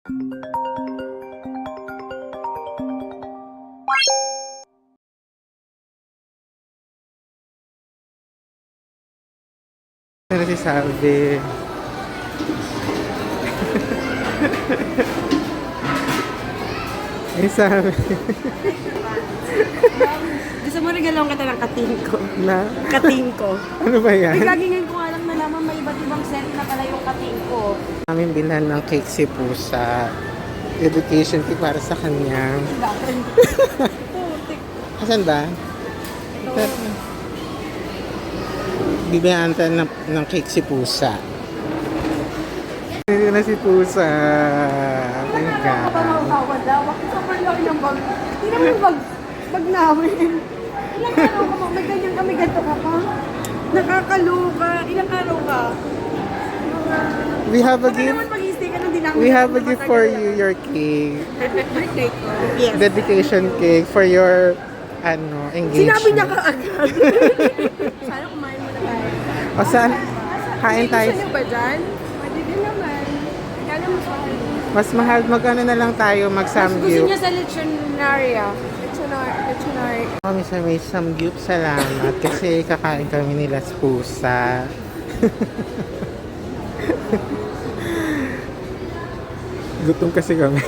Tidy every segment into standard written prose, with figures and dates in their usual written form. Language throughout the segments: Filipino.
Ano si Salve? Ay, Salve. Gusto mo regalong kita ng kating ko? Na? Kating ko. Ano ba yan? Lagi ngayon ko alam na naman may iba't ibang set na pala yung kating ko. Namin bilhan ng cake si Pusa. Education cake para sa kanya. Bakit? Putik. Asan ba? Ito. Bibigyan tayo ng cake si Pusa. Hindi na si Pusa. Thank God. Kapamawawad daw. Bakit sa parlaki ng bag? Hindi naman yung bag namin. Ilang araw ka pa? May ganyan kami ganito ka pa? Nakakaloka. Ilang araw ka? We have a Baka gift. naman mag-i-stay ka nung di namin We have a naman gift for matagal. you, your cake. Birthday ko. Yes. Dedication cake for your engagement. Sinabi niya ka agad. Sana kumain mo na tayo. O saan? Kain tayo. Gusto niyo ba dyan? Pwede din naman. Regalo mo sa akin. Mas mahal, mag-ano na lang tayo, Gusto mag-samgyup. niya sa lechonaria. Lechonary. Kami sa may samgyup, salamat. Kasi kakain kami nila sa Pusa. Gutom kasi kami.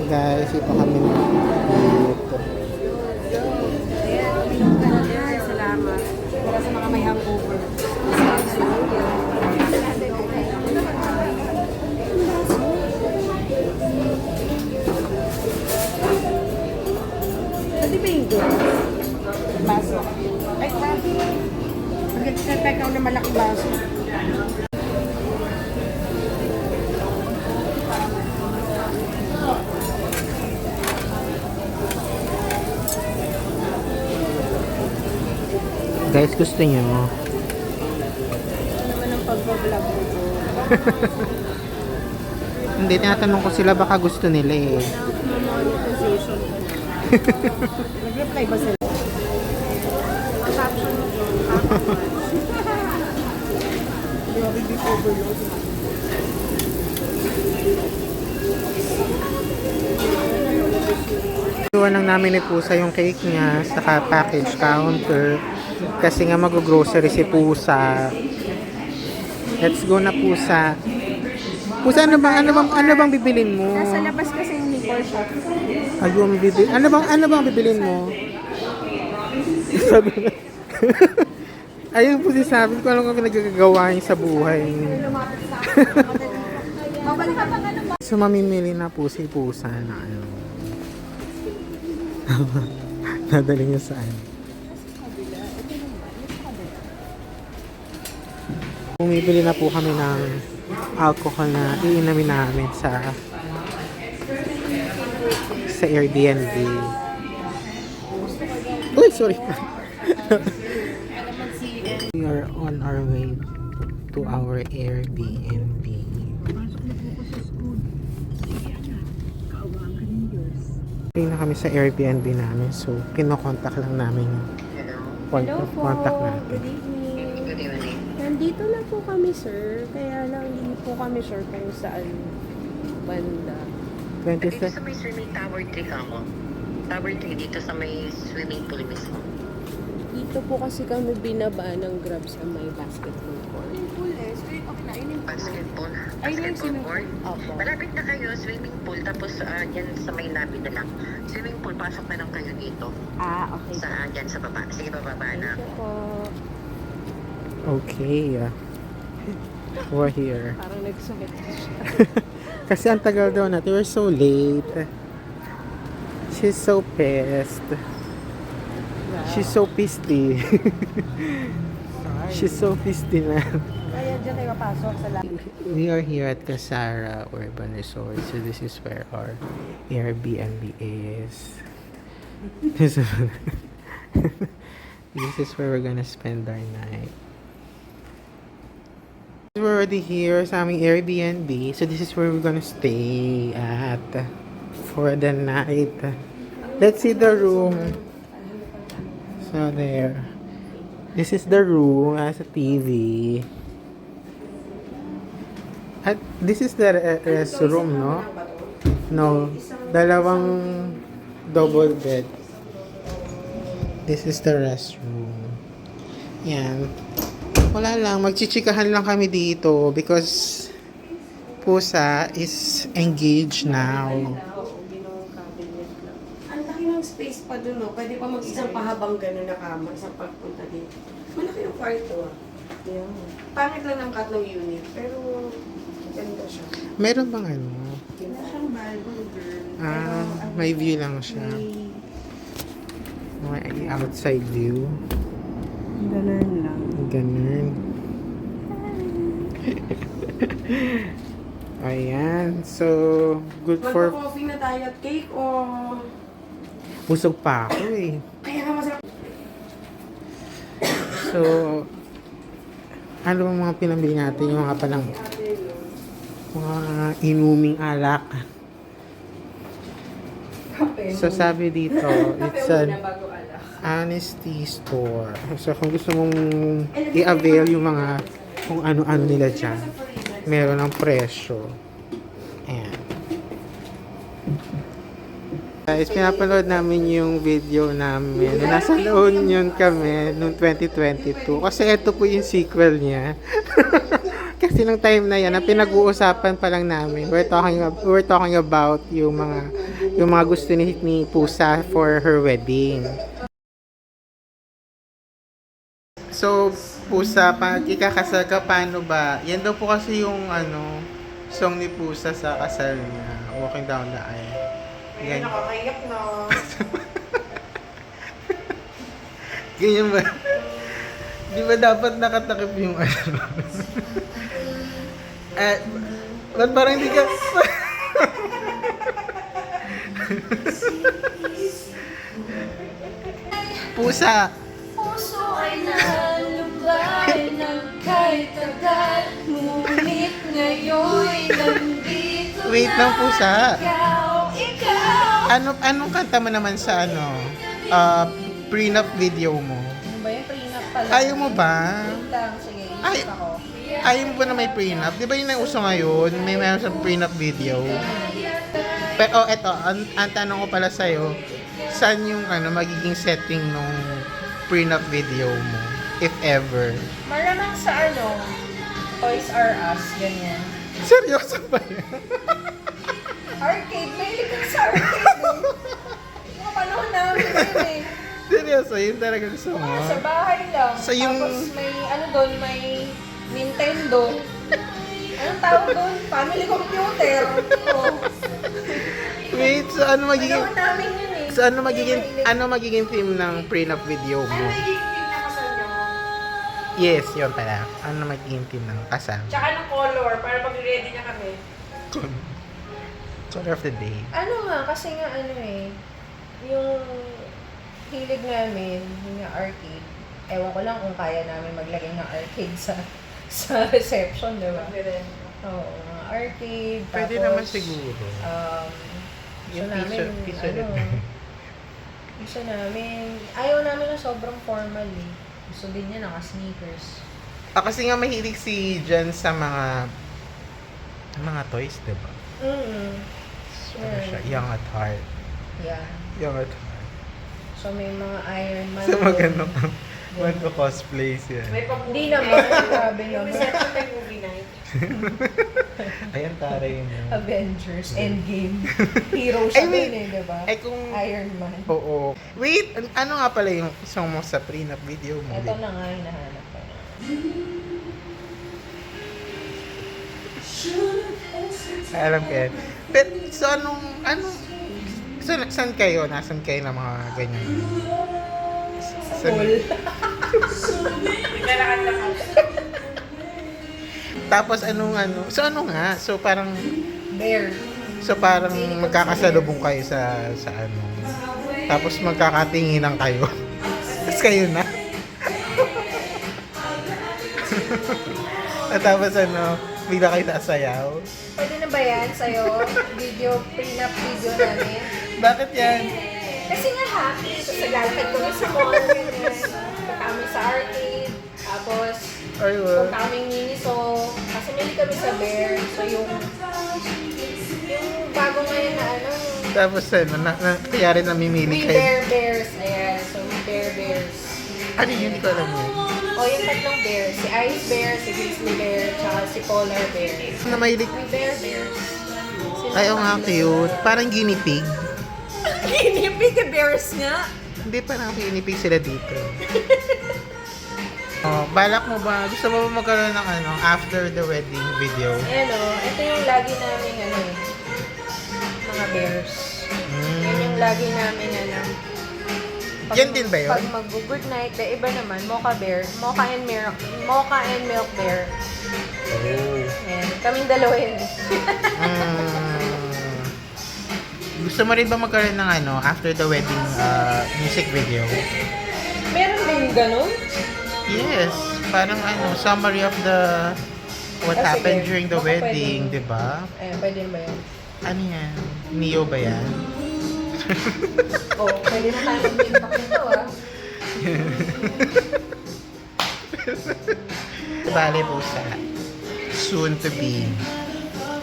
Guys, ito kami dito. Ay, salamat. Para sa mga may hangover. Pwede ba yung girl? Baso. Ay, sabi. Pagkakita ikaw na malaking baso. Guys, gusto nyo? Ano naman ang pag-vlog mo? Hindi, tinatanong ko sila baka gusto nila eh. Monetization ko na. Nag-reply ba sila? Ang caption mo yun. Grabe, big overload. Iwan lang namin ni Pusa yung cake niya sa package counter kasi nga mag-grocery si Pusa. Let's go na, Pusa. Pusa, ano bang bibilin mo? Nasa labas kasi yung liquor shop. Ayun, ano bang bibilin mo? Sabi na. Ayun po sabi ko, anong pinagagawa niya sa buhay. Lumapit sa akin. Mabalik ka pa nga naman. So, mamimili na po si Pusa na ano. Nadali niya saan. Bumibili na po kami ng alcohol na iinamin namin sa Airbnb. Uy, sorry. We are on our way to our Airbnb. Pay na kami sa Airbnb namin, so kinokontak lang namin yung contact natin. Good evening. Nandito na po kami, sir. Kaya lang hindi po kami sure kung saan banda. Dito 26. sa may swimming tower 3 ka mo. Tower 3 dito sa may swimming pool mismo. Dito po kasi kami binaba ng Grab sa may basketball court. Pool eh. So, okay na. Ayun yung Basketball. Ay, yung Basketball swimming court. Opo. Malapit na kayo, swimming pool. Tapos yan sa may lobby na lang. Swimming pool, pasok na lang kayo dito. Okay. Sa dyan sa baba. Sige, bababa na. Thank you po. Okay. We're here. Parang nagsulit siya. Kasi ang tagal daw natin. We're so late. She's so pissed. She's so pissy. She's so pissy na. Kaya dyan tayo papasok sa lobby. We are here at Casara Urban Resort. So this is where our Airbnb is. This is where we're gonna spend our night. We're already here sa aming Airbnb. So this is where we're gonna stay at for the night. Let's see the room. So there. This is the room as a TV. At this is the restroom, no? No, dalawang double bed. This is the restroom. Yan. Wala lang, magchichikahan lang kami dito because pusa is engaged now. Ang laki ng space pa dun, no? Pwede pa mag-isang pahabang gano'n na kama, isang pagpunta dito. Malaki yung kwarto, ah. Yeah. Pangit lang ng tatlong unit, pero ganda siya. Meron bang ano? Wala siyang balcony, girl. Ah, may view lang siya. May outside view. Ganun lang. Ganun. Ayan. So, good for... Magpa-coffee na tayo at cake o... Busog pa ako eh. Kaya nga masarap. So, ano ang mga pinambili natin? Yung mga palang... Mga inuming alak. So, sabi dito, it's an honesty store. So, kung gusto mong i-avail yung mga kung ano-ano nila dyan, meron ng presyo. Ayan. Guys, pinapanood namin yung video namin. Nasa La Union kami noong 2022. Kasi ito po yung sequel niya. Kasi nung time na yan, ang pinag-uusapan pa lang namin, we're talking about yung mga gusto ni Pusa for her wedding. So, Pusa, pag ikakasal ka, paano ba? Yan daw po kasi yung song ni Pusa sa kasal niya, Walking Down the Aisle. Ganyan. Nakakayak na. Ganyan ba? Di ba dapat nakatakip yung ba't parang hindi ka... Pusa! Puso ay nalubay ng kahit tagal, ngunit ngayon'y nandito Wait lang, Pusa. ikaw. Anong kanta mo naman sa prenup video mo? Ano ba yung prenup pala? Ayaw mo ba? Wait lang, sige, Ay, isip ako. ayaw mo ba na may prenup? Di ba yun ang uso ngayon? May meron sa prenup video. Pero eto, ang tanong ko pala sa'yo, saan yung magiging setting nung prenup video mo? If ever. Maramang sa Toys R Us, ganyan. Seryoso ba yan? Arcade, may likod sa arcade eh. Mga panahon namin yun eh. Seryoso, yun talaga gusto mo? Sa bahay lang. So, yung- Tapos may doon, may Nintendo. Anong tawag doon? Family computer. Oh. Wait, so ano magiging... Panahon namin yun eh. So ano magiging theme ng prenup video mo? Ano yung team na kasal niyo? Yes, yun pala. Ano magiging theme ng kasal? Tsaka ng color, para pag-ready niya kami. Color of the day. Ano nga, kasi nga yung hilig namin, yung nga arcade, ewan ko lang kung kaya namin maglagay ng arcade sa reception, di ba? Oo, mga arcade, Pwede tapos, naman siguro. gusto Yung namin, gusto namin, ayaw namin na sobrang formal eh. Gusto din niya naka-sneakers. Kasi nga mahilig si Jen sa mga toys, di ba? So, ano siya, young at heart. Yeah. Young at heart. So may mga Iron Man. So magano doon. cosplays yan. Hindi naman, grabe naman. may movie night. Ayan, taray mo. Avengers, Endgame. Hero siya Ay, wait. din eh, diba? Ay kung... Iron Man. Oo. Wait, ano nga pala yung song mo sa prenup video mo? Ito na nga, hinahanap ko na. Ay, alam ko yan. But, so saan kayo? Nasaan kayo ng mga ganyan? Cool. Tapos so ano nga? So parang Bear. magkakasalubong kayo sa Tapos magkakatinginan kayo. Tapos kayo na. At tapos bigla kayo sasayaw. Pwede na ba yan sa'yo? Prenup video namin? Bakit yan? Kasi nga happy. So, naglalakad kami sa mall, ganyan. Kami sa arcade. Tapos, Ay, wow. Punta kaming Miniso. Kasi mili kami sa Bear. So yung bago ngayon na ano, Tapos kaya rin namimili We kayo. Bear Bears. Ayan. So We Bear Bears. Ano yun? Hindi ko alam yun. O yung tatlong bear. Si Ice Bear, si Grizzly Bear, tsaka si Polar Bear. Na mahilig. We Bear Bears. Ay, oo nga, cute. Parang guinea pig. Ginipig bears nga. Hindi, parang guinea pig sila dito. Oh, balak mo ba? Gusto mo ba magkaroon ng ano, after the wedding video? Ayan o, ito yung lagi namin ano eh, mga bears. Yan yung lagi namin ano. Yan din ba yun? Pag mag-good night, the iba naman, mocha bear, mocha and milk bear. Oh. Ayan, kaming dalawa yun eh. Gusto mo rin ba magkaroon ng ano, after the wedding music video? Meron din ganun? Yes, parang ano, summary of the what Ah, happened sige. during the Baka wedding, pwede. 'di ba? Ayan, pwede ba yun? Ano yan? Neo ba yan? Oh, pwede na tayo mag-impact nito ah. Bale po sa soon to be.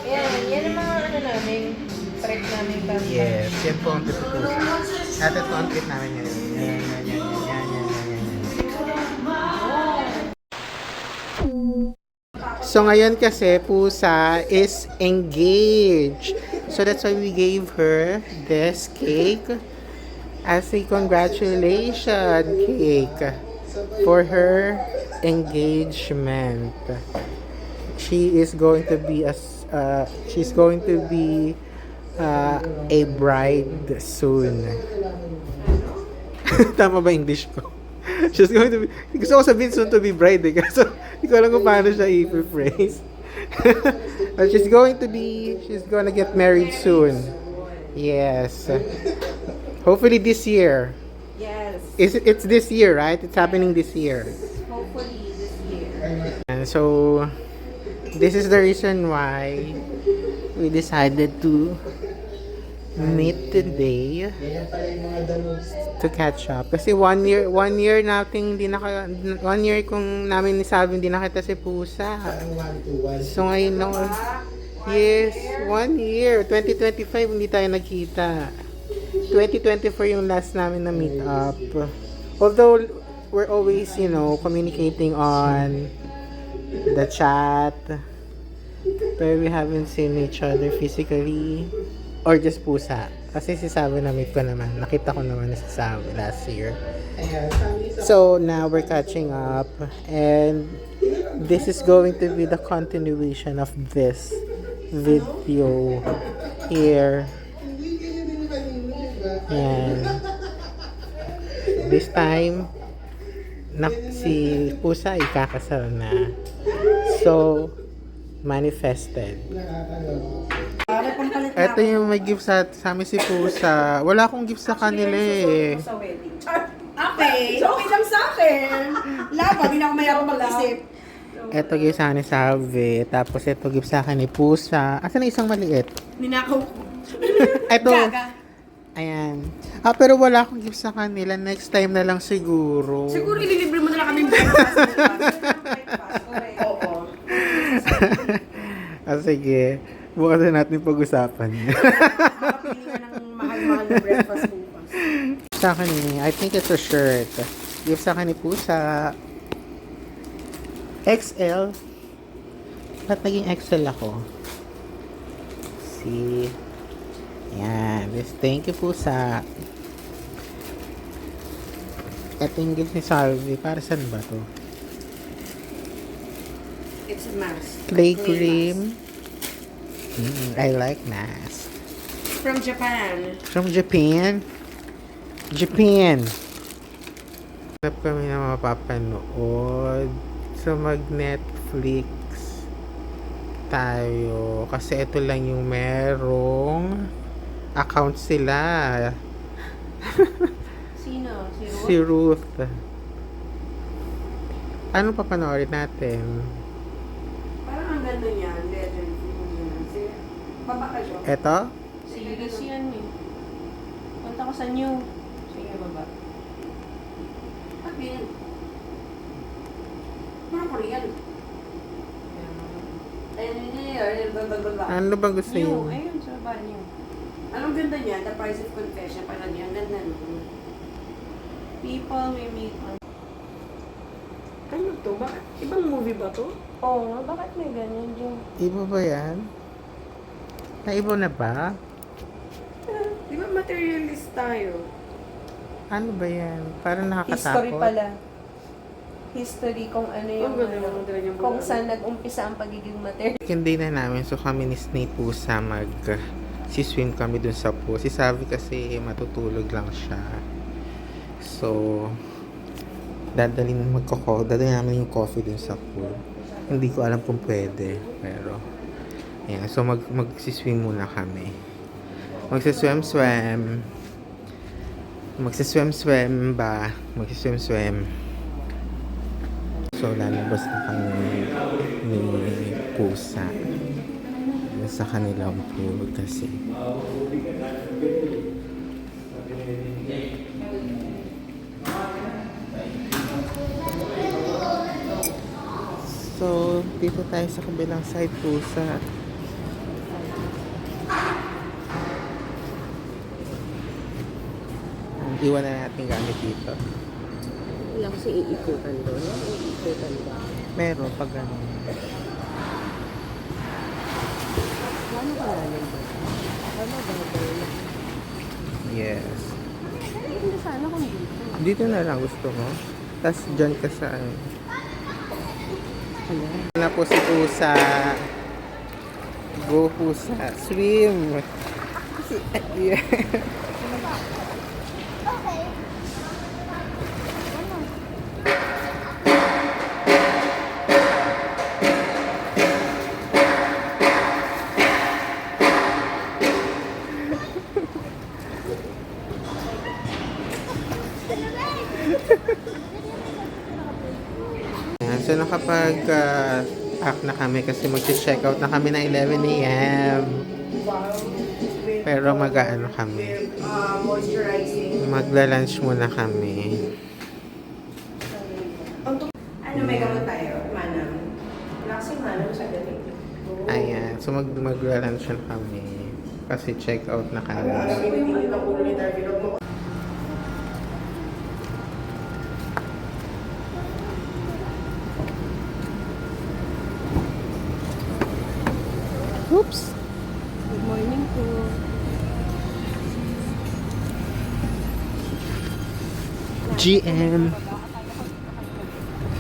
Yan ang mga ano namin, trek namin kami. Yes, yan po ang tututusa. At ito ang trip namin ngayon. Yan. So ngayon kasi Pusa is engaged. So that's why we gave her this cake as a congratulation cake for her engagement. She is going to be a bride soon. Tama ba English ko? She's going to be, gusto ko sabihin soon to be bride eh. Kaso, hindi ko alam kung paano siya i-phrase. But she's gonna get married soon. Yes. Hopefully this year. Yes. It's this year, right? It's happening this year. Hopefully this year. And so, this is the reason why we decided to meet today to catch up. Kasi one year kung namin ni Salvi hindi nakita si Pusa. So ngayon lang, yes, 1 year. 2025 hindi tayo nagkita. 2024 yung last namin na meet up. Although, we're always, communicating on the chat. Pero we haven't seen each other physically. Or just Pusa. Kasi si Sabi na-meet ko naman. Nakita ko naman na si Sabi last year. So, now we're catching up. And this is going to be the continuation of this video here. And this time, si Pusa ikakasal na. So, manifested. Ito yung may gift sa amin si Pusa. Wala akong gift sa kanila eh. Sa wedding. Okay. So, okay lang sa akin. Laba, di na ako mayroon mag-isip. Ito gift sa akin ni Salve. Tapos ito gift sa akin ni Pusa. Asan na isang maliit? Ninakaw ko. Ito. Gaga. Ayan. Pero wala akong gift sa kanila. Next time na lang siguro. Siguro ililibre mo na lang kami breakfast. Oo. Sige. Bukas na natin pag-usapan. Makapili ka ng mahal-mahal na breakfast bukas. Sa akin I think it's a shirt. Gift sa akin ni Pusa. XL. Ba't naging XL ako? See? Yan. Thank you Pusa. Ito yung gift ni Salvi. Para saan ba to? It's a mask. Clay cream. I like mask. From Japan. From Japan. Hanap kami na mapapanood. So mag-Netflix tayo. Kasi ito lang yung merong account sila. Sino? Si Ruth. Ano papanoorin natin? Parang ang ganda niyan. Legend. Baba ka, Jo. Ito? Series yan eh. Punta ko sa new. Sige, baba. Okay. Parang Korean. Ayun yun. Ano ba gusto Yung, niyo? ayun, sa baba niyo. Anong ganda niya? The Price of Confession. Parang yan. Ganda nun. People we meet on... Ano to? Bakit? Ibang movie ba to? Oo, bakit may ganyan yung... Iba ba yan? Naiba na ba? Di ba materialist tayo? Ano ba yan? Parang nakakatakot. History pala. History kung ano yung... Ang ganda naman talaga yung kung mga- saan nag-umpisa ang pagiging material. Second day na namin, so kami ni Snape Pusa si-swim kami dun sa pool. Si Savi kasi matutulog lang siya. So, dadalhin namin yung coffee dun sa pool. Hindi ko alam kung pwede, pero ayan, so magsiswim muna kami. Magsiswim-swim ba? Magsiswim-swim. So, lalabas na kami ni Pusa sa kanilang pool kasi so, dito tayo sa kabilang side Pusa. Iwan na natin gamit dito. Wala kasi iikutan doon. Iikutan ba? Meron pag gano'n. Ano ka lang ba? Ano ba ba? Yes. Hindi sana kung dito. Dito na lang gusto mo. Tapos dyan ka sa ano. Na po si Pusa. Go Pusa. Swim. Yeah. Ayan, so nakapag-pack na kami kasi mag-check out na kami na 11 a.m. Pero mag-ano kami. Moisturizing. Magla-lunch muna kami. Ano may gamot tayo? Manam. Wala kasi manam sa gabi. Ayan, so magla-lunch na kami. Kasi check out na kami. Oops! Good morning po. GM!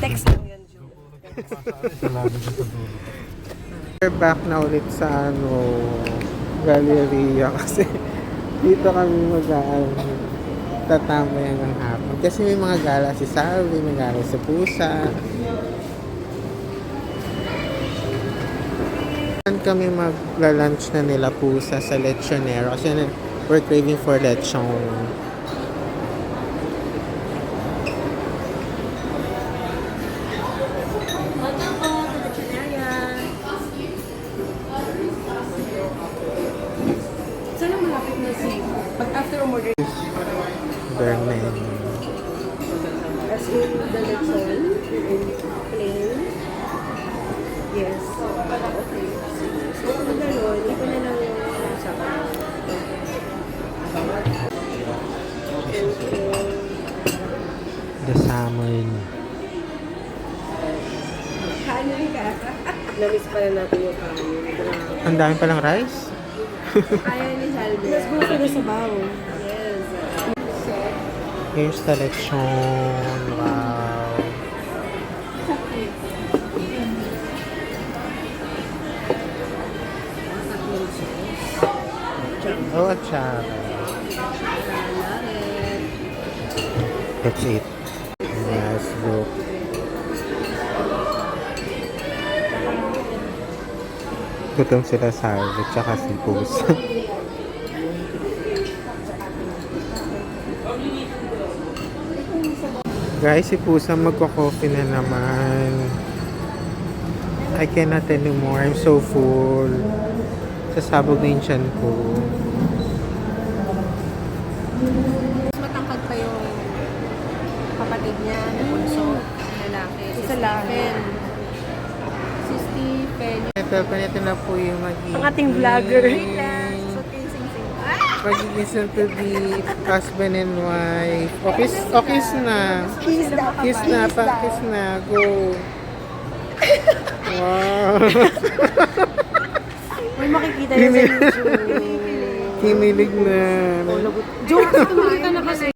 Text lang yan, Joe. We're back na ulit sa Galleria kasi dito kami tatamayan ng hapon. Kasi may mga gala si Salvi, may gala si Pusa. Kami magla-lunch na nila Pusa sa Lechonero kasi we're craving for lechon. Sana malapit na si... Pag after umorder, Their menu. as in the lechon, in plain. Yes. Okay. So, kung gano'n, hindi ko na lang yung sa The salmon. Kanin ka. Namiss pa na natin yung kanin. Ang dami palang rice. Kaya ni Salve. Let's go for the sabaw. Yes. Here's the lechon. Wow. Oh, achara. That's it. Yes, look. Gutom sila sa Harvard, tsaka si Pusa. Guys, si Pusa magko-coffee na naman. I cannot anymore. I'm so full. Sasabog na yung tiyan ko. Mas matangkad pa yung kapatid niya na bunso. Lalaki. Isa lang. Stephen. Si Stephen. Ito na po yung magiging... Ang ating vlogger. Magiging soon to be husband and wife. Kiss na. Kiss na. Go. Wow. May makikita yun sa YouTube. Kinilig na. Joke, tumigil ka na kasi.